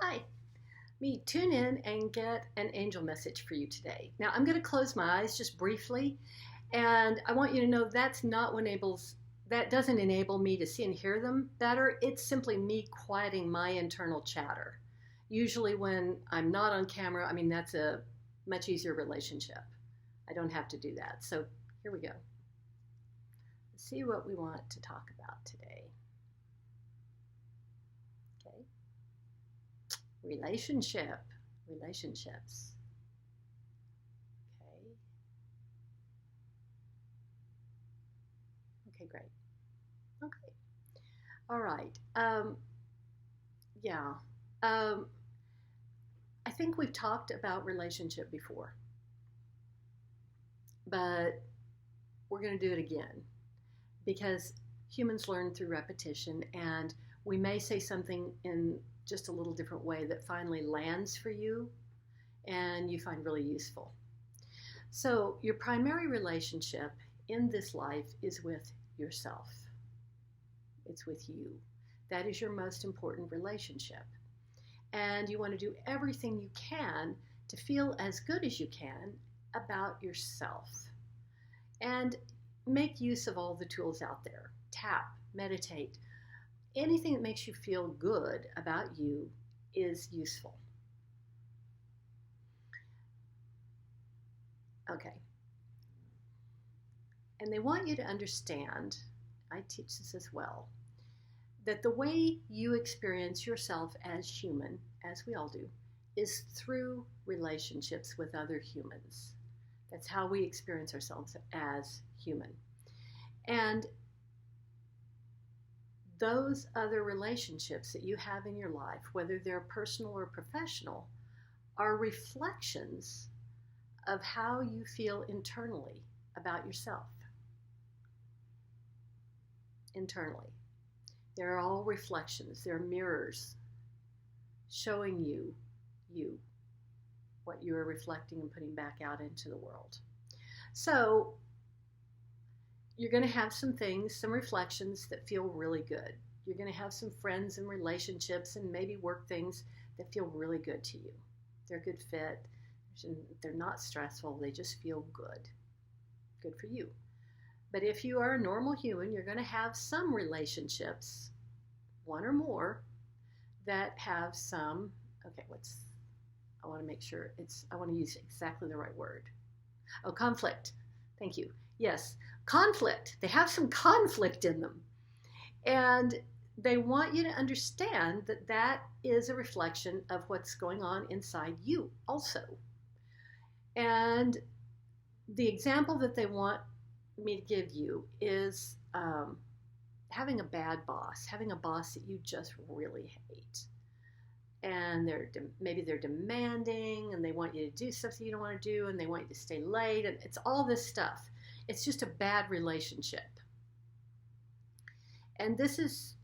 Hi, me tune in and get an angel message for you today. Now, I'm going to close my eyes just briefly, and I want you to know that doesn't enable me to see and hear them better. It's simply me quieting my internal chatter. Usually, when I'm not on camera, that's a much easier relationship. I don't have to do that. So, here we go. Let's see what we want to talk about today. Okay. Relationships. Okay. Okay, great. Okay. All right. Yeah. Um, I think we've talked about relationship before, but we're going to do it again because humans learn through repetition, and we may say something in just a little different way that finally lands for you and you find really useful. So, your primary relationship in this life is with yourself, it's with you. That is your most important relationship. And you want to do everything you can to feel as good as you can about yourself. And make use of all the tools out there. Tap, meditate. Anything that makes you feel good about you is useful. Okay. And they want you to understand, I teach this as well, that the way you experience yourself as human, as we all do, is through relationships with other humans. That's how we experience ourselves as human. And those other relationships that you have in your life, whether they're personal or professional, are reflections of how you feel internally about yourself. Internally. They're all reflections, they're mirrors showing you, what you're reflecting and putting back out into the world. So, you're going to have some things, some reflections that feel really good. You're going to have some friends and relationships and maybe work things that feel really good to you. They're a good fit. They're not stressful. They just feel good. Good for you. But if you are a normal human, you're going to have some relationships, one or more, that have some, I want to make sure I want to use exactly the right word. Oh, conflict. Thank you. Yes, conflict. They have some conflict in them. And they want you to understand that that is a reflection of what's going on inside you also. And the example that they want me to give you is having a bad boss, having a boss that you just really hate. And maybe they're demanding, and they want you to do stuff that you don't want to do, and they want you to stay late, and it's all this stuff. It's just a bad relationship. And this is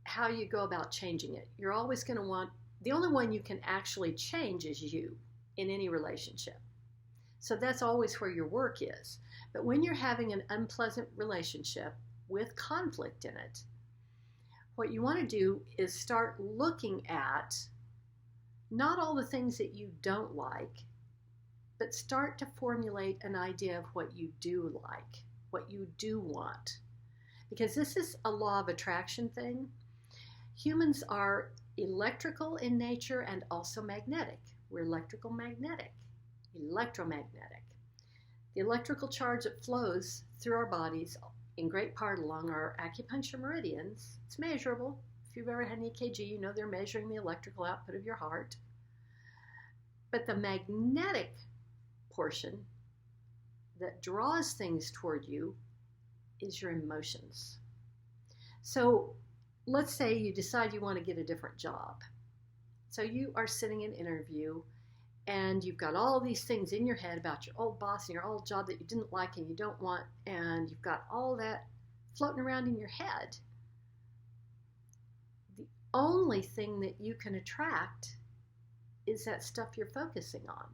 how you go about changing it. You're always going to want, the only one you can actually change is you in any relationship. So that's always where your work is. But when you're having an unpleasant relationship with conflict in it, what you want to do is start looking at not all the things that you don't like, but start to formulate an idea of what you do like, what you do want. Because this is a law of attraction thing. Humans are electrical in nature and also magnetic. We're electromagnetic. The electrical charge that flows through our bodies in great part along our acupuncture meridians, it's measurable. If you've ever had an EKG, you know they're measuring the electrical output of your heart. But the magnetic portion that draws things toward you is your emotions. So let's say you decide you want to get a different job. So you are sitting in an interview and you've got all these things in your head about your old boss and your old job that you didn't like and you don't want, and you've got all that floating around in your head. The only thing that you can attract is that stuff you're focusing on,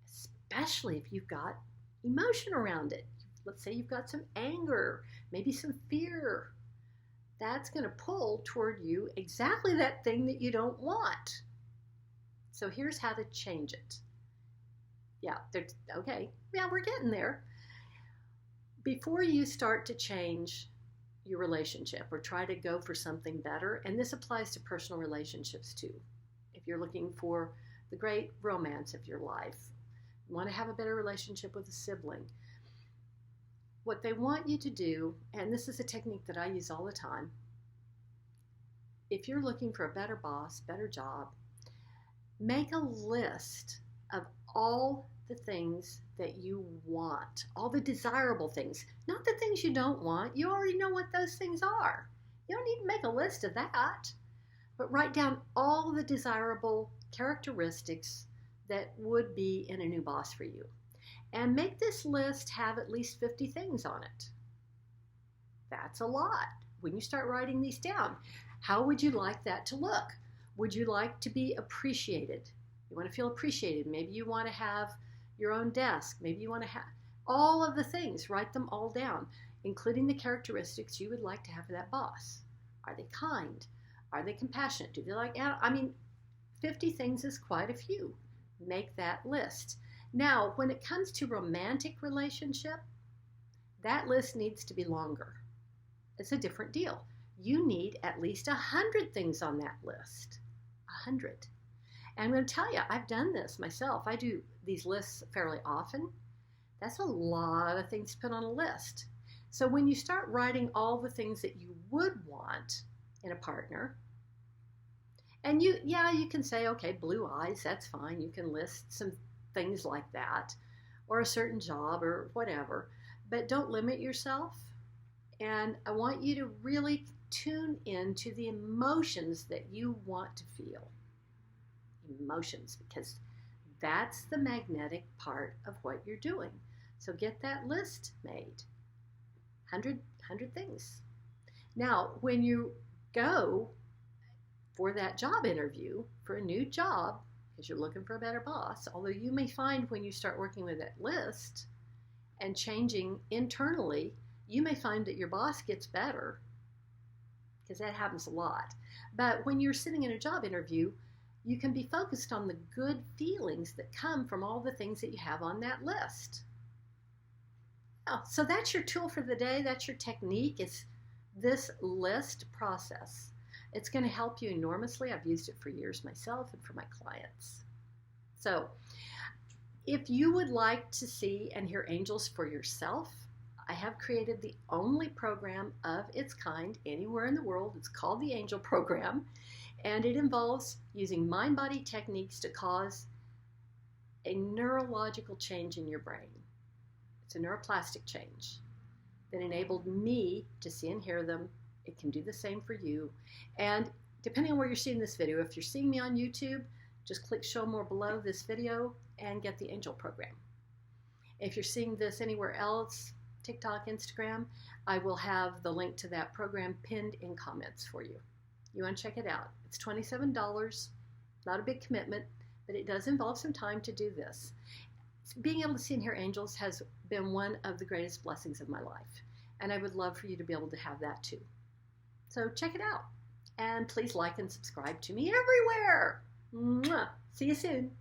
especially if you've got emotion around it. Let's say you've got some anger, maybe some fear. that's going to pull toward you exactly that thing that you don't want. So here's how to change it. Yeah, okay. Yeah, we're getting there. Before you start to change your relationship or try to go for something better, and this applies to personal relationships too. If you're looking for the great romance of your life, you want to have a better relationship with a sibling, what they want you to do, and this is a technique that I use all the time, if you're looking for a better boss, better job, make a list of all the things that you want, all the desirable things, not the things you don't want. You already know what those things are. You don't need to make a list of that, but write down all the desirable characteristics that would be in a new boss for you. And make this list have at least 50 things on it. That's a lot. When you start writing these down, how would you like that to look? Would you like to be appreciated? You want to feel appreciated. Maybe you want to have your own desk. Maybe you want to have all of the things. Write them all down, including the characteristics you would like to have for that boss. Are they kind? Are they compassionate? Do they like animals? I mean, 50 things is quite a few. Make that list. Now, when it comes to romantic relationship, that list needs to be longer. It's a different deal. You need at least 100 things on that list. 100. And I'm going to tell you, I've done this myself. I do these lists fairly often. That's a lot of things to put on a list. So when you start writing all the things that you would want in a partner, and you can say, okay, blue eyes, that's fine. You can list some things like that, or a certain job or whatever, but don't limit yourself. And I want you to really tune into the emotions that you want to feel. Emotions, because that's the magnetic part of what you're doing. So get that list made. 100 things. Now, when you go for that job interview, for a new job, because you're looking for a better boss, although you may find when you start working with that list and changing internally, you may find that your boss gets better, because that happens a lot. But when you're sitting in a job interview, you can be focused on the good feelings that come from all the things that you have on that list. Oh, so that's your tool for the day. That's your technique. It's this list process. It's going to help you enormously. I've used it for years myself and for my clients. So if you would like to see and hear angels for yourself, I have created the only program of its kind anywhere in the world. It's called the Angel Program, and it involves using mind-body techniques to cause a neurological change in your brain. It's a neuroplastic change that enabled me to see and hear them. It can do the same for you. And depending on where you're seeing this video, if you're seeing me on YouTube, just click show more below this video and get the Angel Program. If you're seeing this anywhere else, TikTok, Instagram, I will have the link to that program pinned in comments for you. You want to check it out. It's $27, not a big commitment, but it does involve some time to do this. Being able to see and hear angels has been one of the greatest blessings of my life, and I would love for you to be able to have that too. So check it out, and please like and subscribe to me everywhere. Mwah. See you soon.